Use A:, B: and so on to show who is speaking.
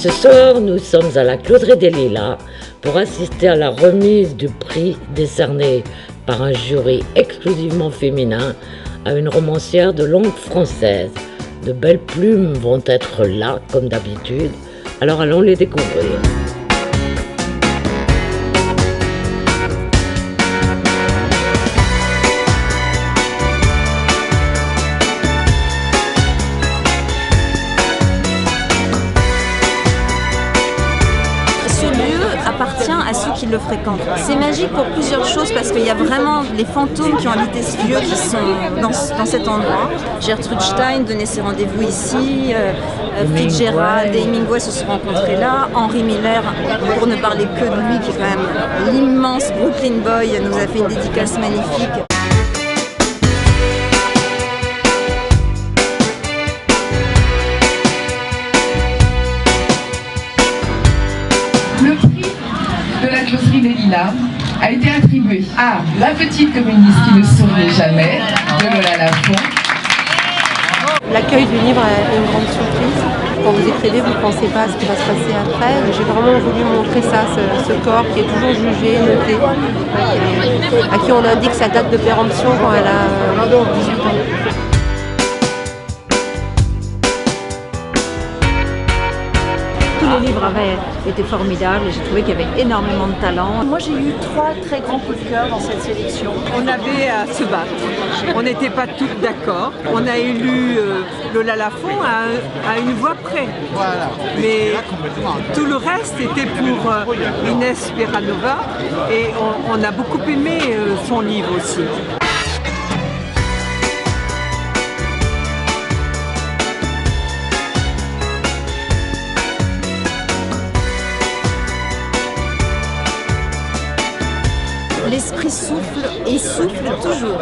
A: Ce soir, nous sommes à la Closerie des Lilas pour assister à la remise du prix décerné par un jury exclusivement féminin à une romancière de langue française. De belles plumes vont être là, comme d'habitude, alors allons les découvrir.
B: Appartient à ceux qui le fréquentent. C'est magique pour plusieurs choses parce qu'il y a vraiment les fantômes qui ont habité ce lieu qui sont dans cet endroit. Gertrude Stein donnait ses rendez-vous ici, Fitzgerald et Hemingway se sont rencontrés là, Henry Miller, pour ne parler que de lui, qui est quand même l'immense Brooklyn Boy, nous a fait une dédicace magnifique.
C: Le prix de la Closerie des Lilas a été attribué à La petite communiste qui ne sourit jamais de Lola Lafont.
D: L'accueil du livre est une grande surprise. Quand vous écrivez, vous ne pensez pas à ce qui va se passer après. J'ai vraiment voulu montrer ça, ce corps qui est toujours jugé, noté, à qui on indique sa date de péremption quand elle a 18 ans.
B: Tous les livres avaient été formidables et j'ai trouvé qu'il y avait énormément de talent.
E: Moi j'ai eu 3 très grands coups de cœur dans cette sélection. On avait à se battre, on n'était pas toutes d'accord. On a élu Lola Lafont à une voix près. Mais tout le reste était pour Inès Peranova et on a beaucoup aimé son livre aussi.
B: L'esprit souffle et souffle toujours.